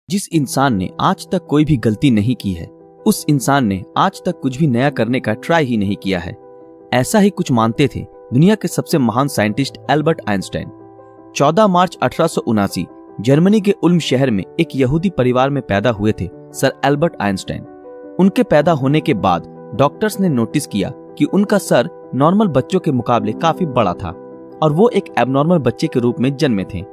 जिस इंसान ने आज तक कोई भी गलती नहीं की है, उस इंसान ने आज तक कुछ भी नया करने का ट्राई ही नहीं किया है। ऐसा ही कुछ मानते थे दुनिया के सबसे महान साइंटिस्ट एल्बर्ट आइंस्टाइन। 14 मार्च 1879 जर्मनी के उल्म शहर में एक यहूदी परिवार में पैदा हुए थे सर एल्बर्ट आइंस्टाइन। उनके पैदा होने के बाद डॉक्टर्स ने नोटिस किया कि उनका सर नॉर्मल बच्चों के मुकाबले काफी बड़ा था और वो एक एबनॉर्मल बच्चे के रूप में जन्मे थे।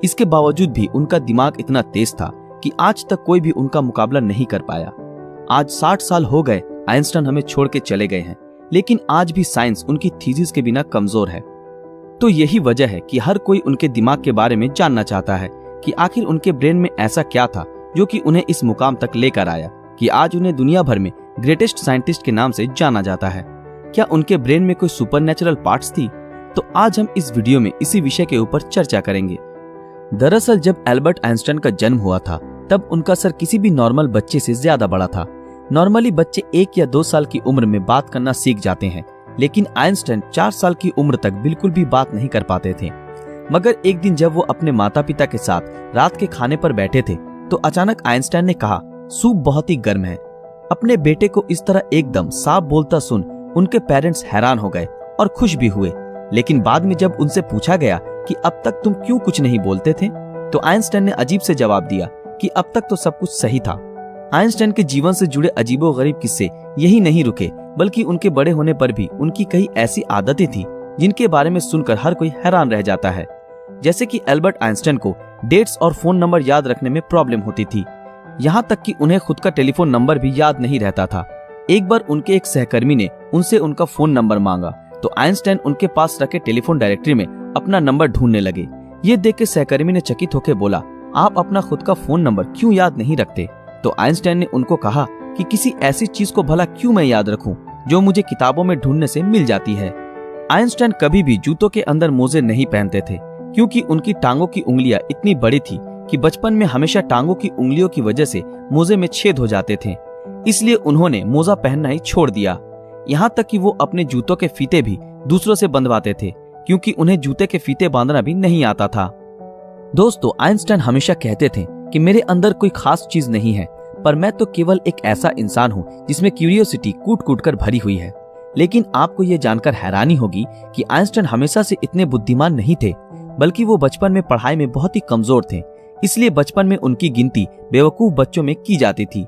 इसके बावजूद भी उनका दिमाग इतना तेज था कि आज तक कोई भी उनका मुकाबला नहीं कर पाया। आज 60 साल हो गए आइंस्टाइन हमें छोड़ के चले गए हैं, लेकिन आज भी साइंस उनकी थीसिस के बिना कमजोर है। तो यही वजह है कि हर कोई उनके दिमाग के बारे में जानना चाहता है कि आखिर उनके ब्रेन में ऐसा क्या था जो कि उन्हें इस मुकाम तक लेकर आया कि आज उन्हें दुनिया भर में ग्रेटेस्ट साइंटिस्ट के नाम से जाना जाता है। क्या उनके ब्रेन में कोई सुपरनैचुरल पार्ट्स थी? तो आज हम इस वीडियो में इसी विषय के ऊपर चर्चा करेंगे। दरअसल जब एल्बर्ट आइंस्टाइन का जन्म हुआ था तब उनका सर किसी भी नॉर्मल बच्चे से ज्यादा बड़ा था। नॉर्मली बच्चे 1 या 2 साल की उम्र में बात करना सीख जाते हैं, लेकिन आइंस्टाइन 4 साल की उम्र तक बिल्कुल भी बात नहीं कर पाते थे। मगर एक दिन जब वो अपने माता पिता के साथ रात के खाने पर बैठे थे तो अचानक आइंस्टाइन ने कहा, सूप बहुत ही गर्म है। अपने बेटे को इस तरह एकदम साफ बोलता सुन उनके पेरेंट्स हैरान हो गए और खुश भी हुए। लेकिन बाद में जब उनसे पूछा गया कि अब तक तुम क्यों कुछ नहीं बोलते थे, तो आइंस्टाइन ने अजीब से जवाब दिया कि अब तक तो सब कुछ सही था। आइंस्टाइन के जीवन से जुड़े अजीबोगरीब किस्से यही नहीं रुके, बल्कि उनके बड़े होने पर भी उनकी कई ऐसी आदतें थी जिनके बारे में सुनकर हर कोई हैरान रह जाता है। जैसे कि एल्बर्ट आइंस्टाइन को डेट्स और फोन नंबर याद रखने में प्रॉब्लम होती थी, यहाँ तक कि उन्हें खुद का टेलीफोन नंबर भी याद नहीं रहता था। एक बार उनके एक सहकर्मी ने उनसे उनका फोन नंबर मांगा तो आइंस्टाइन उनके पास रखे टेलीफोन डायरेक्टरी में अपना नंबर ढूंढने लगे। ये देख के सहकर्मी ने चकित होकर बोला, आप अपना खुद का फोन नंबर क्यों याद नहीं रखते? तो आइंस्टाइन ने उनको कहा कि किसी ऐसी चीज को भला क्यों मैं याद रखूं जो मुझे किताबों में ढूंढने से मिल जाती है। आइंस्टाइन कभी भी जूतों के अंदर मोजे नहीं पहनते थे क्योंकि उनकी टांगों की उंगलियां इतनी बड़ी थी कि बचपन में हमेशा टांगों की उंगलियों की वजह से मोजे में छेद हो जाते थे। इसलिए उन्होंने मोजा पहनना ही छोड़ दिया। यहाँ तक कि वो अपने जूतों के फीते भी दूसरों से बंधवाते थे क्योंकि उन्हें जूते के फीते बांधना भी नहीं आता था। दोस्तों, आइंस्टाइन हमेशा कहते थे कि मेरे अंदर कोई खास चीज नहीं है, पर मैं तो केवल एक ऐसा इंसान हूँ जिसमें क्यूरियोसिटी कूट कूट कर भरी हुई है। लेकिन आपको ये जानकर हैरानी होगी कि आइंस्टाइन हमेशा से इतने बुद्धिमान नहीं थे, बल्कि वो बचपन में पढ़ाई में बहुत ही कमजोर थे। इसलिए बचपन में उनकी गिनती बेवकूफ बच्चों में की जाती थी।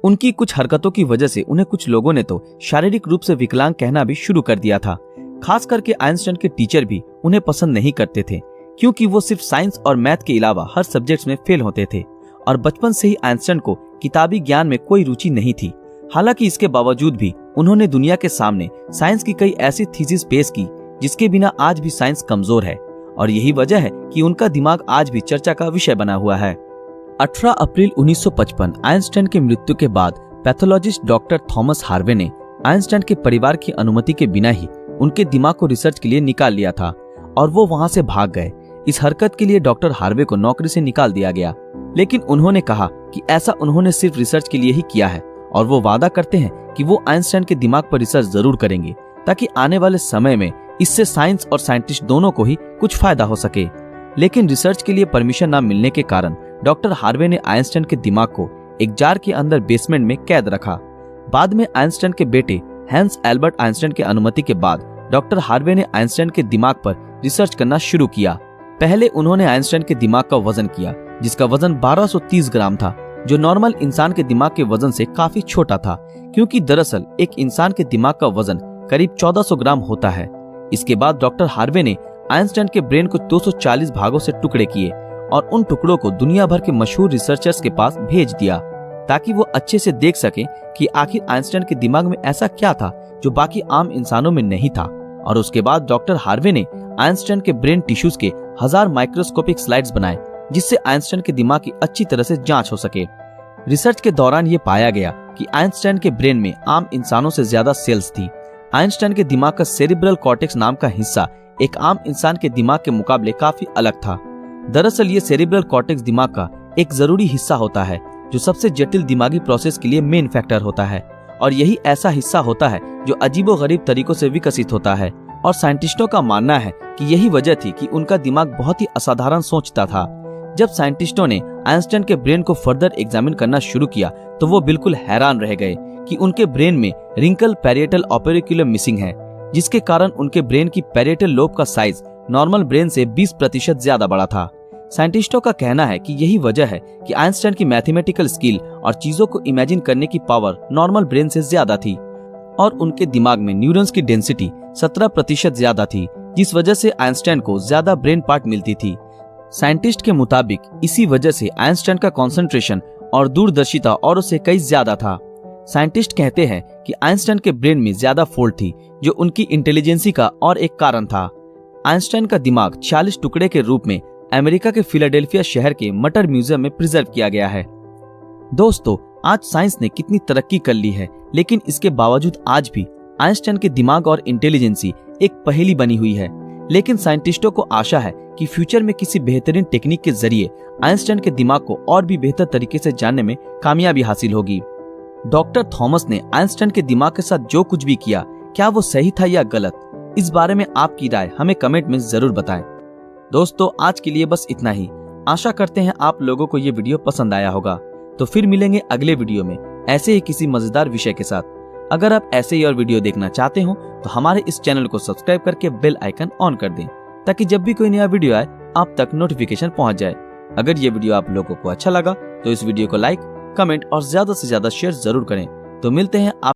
उनकी कुछ हरकतों की वजह से उन्हें कुछ लोगों ने तो शारीरिक रूप से विकलांग कहना भी शुरू कर दिया था। खास करके आइंस्टाइन के टीचर भी उन्हें पसंद नहीं करते थे क्योंकि वो सिर्फ साइंस और मैथ के अलावा हर सब्जेक्ट्स में फेल होते थे और बचपन से ही आइंस्टाइन को किताबी ज्ञान में कोई रुचि नहीं थी। हालांकि इसके बावजूद भी उन्होंने दुनिया के सामने साइंस की कई ऐसी थीसिस पेश की जिसके बिना आज भी साइंस कमजोर है, और यही वजह है कि उनका दिमाग आज भी चर्चा का विषय बना हुआ है। 18 अप्रैल 1955 आइंस्टाइन की मृत्यु के बाद पैथोलॉजिस्ट डॉक्टर थॉमस हार्वे ने आइंस्टाइन के परिवार की अनुमति के बिना ही उनके दिमाग को रिसर्च के लिए निकाल लिया था और वो वहां से भाग गए। इस हरकत के लिए डॉक्टर हार्वे को नौकरी से निकाल दिया गया, लेकिन उन्होंने कहा कि ऐसा उन्होंने सिर्फ रिसर्च के लिए ही किया है और वो वादा करते हैं कि वो आइंस्टाइन के दिमाग पर रिसर्च जरूर करेंगे ताकि आने वाले समय में इससे साइंस और साइंटिस्ट दोनों को ही कुछ फायदा हो सके। लेकिन रिसर्च के लिए परमिशन न मिलने के कारण डॉक्टर हार्वे ने आइंस्टाइन के दिमाग को एक जार के अंदर बेसमेंट में कैद रखा। बाद में आइंस्टाइन के बेटे हैंस एल्बर्ट आइंस्टाइन की अनुमति के बाद डॉक्टर हार्वे ने आइंस्टाइन के दिमाग पर रिसर्च करना शुरू किया। पहले उन्होंने आइंस्टाइन के दिमाग का वजन किया, जिसका वजन 1230 ग्राम था, जो नॉर्मल इंसान के दिमाग के वजन से काफी छोटा था, क्योंकि दरअसल एक इंसान के दिमाग का वजन करीब 1400 ग्राम होता है। इसके बाद डॉक्टर हार्वे ने आइंस्टाइन के ब्रेन को 240 भागों से टुकड़े किए और उन टुकड़ों को दुनिया भर के मशहूर रिसर्चर्स के पास भेज दिया ताकि वो अच्छे से देख सके कि आखिर आइंस्टाइन के दिमाग में ऐसा क्या था जो बाकी आम इंसानों में नहीं था। और उसके बाद डॉक्टर हार्वे ने आइंस्टाइन के ब्रेन टिश्यूज के 1000 माइक्रोस्कोपिक स्लाइड्स बनाए जिससे आइंस्टाइन के दिमाग की अच्छी तरह से जांच हो सके। रिसर्च के दौरान ये पाया गया कि आइंस्टाइन के ब्रेन में आम इंसानों से ज्यादा सेल्स थी। आइंस्टाइन के दिमाग का सेरिब्रल कॉर्टेक्स नाम का हिस्सा एक आम इंसान के दिमाग के मुकाबले काफी अलग था। दरअसल ये सेरिब्रल कॉर्टेक्स दिमाग का एक जरूरी हिस्सा होता है जो सबसे जटिल दिमागी प्रोसेस के लिए मेन फैक्टर होता है, और यही ऐसा हिस्सा होता है जो अजीबोगरीब तरीकों से विकसित होता है। और साइंटिस्टों का मानना है कि यही वजह थी कि उनका दिमाग बहुत ही असाधारण सोचता था। जब साइंटिस्टों ने आइंस्टाइन के ब्रेन को फर्दर एग्जामिन करना शुरू किया तो वो बिल्कुल हैरान रह गए कि उनके ब्रेन में रिंकल पैरिएटल ओपेरिकुलम मिसिंग है, जिसके कारण उनके ब्रेन की पैरिएटल लोब का साइज नॉर्मल ब्रेन से 20% ज्यादा बड़ा था। साइंटिस्टों का कहना है कि यही वजह है कि आइंस्टाइन की मैथमेटिकल स्किल और चीजों को इमेजिन करने की पावर नॉर्मल ब्रेन से ज्यादा थी और उनके दिमाग में न्यूरॉन्स की डेंसिटी 17% ज्यादा थी, जिस वजह से आइंस्टाइन को ज्यादा ब्रेन पार्ट मिलती थी। साइंटिस्ट के मुताबिक इसी वजह से आइंस्टाइन का कंसंट्रेशन और दूरदर्शिता औरों से कई ज्यादा था। साइंटिस्ट कहते हैं कि आइंस्टाइन के ब्रेन में ज्यादा फोल्ड थी, जो उनकी इंटेलिजेंसी का और एक कारण था। आइंस्टाइन का दिमाग 46 टुकड़े के रूप में अमेरिका के फिलाडेल्फिया शहर के मटर म्यूजियम में प्रिजर्व किया गया है। दोस्तों, आज साइंस ने कितनी तरक्की कर ली है, लेकिन इसके बावजूद आज भी आइंस्टाइन के दिमाग और इंटेलिजेंसी एक पहेली बनी हुई है। लेकिन साइंटिस्टों को आशा है कि फ्यूचर में किसी बेहतरीन टेक्निक के जरिए आइंस्टाइन के दिमाग को और भी बेहतर तरीके से जानने में कामयाबी हासिल होगी। डॉक्टर थॉमस ने आइंस्टाइन के दिमाग के साथ जो कुछ भी किया, क्या वो सही था या गलत? इस बारे में आपकी राय हमें कमेंट में जरूर बताएं। दोस्तों, आज के लिए बस इतना ही। आशा करते हैं आप लोगों को ये वीडियो पसंद आया होगा। तो फिर मिलेंगे अगले वीडियो में ऐसे ही किसी मजेदार विषय के साथ। अगर आप ऐसे ही और वीडियो देखना चाहते हो तो हमारे इस चैनल को सब्सक्राइब करके बेल आइकन ऑन कर दें, ताकि जब भी कोई नया वीडियो आए आप तक नोटिफिकेशन पहुंच जाए। अगर ये वीडियो आप लोगों को अच्छा लगा तो इस वीडियो को लाइक, कमेंट और ज्यादा से ज्यादा शेयर जरूर करें। तो मिलते हैं आप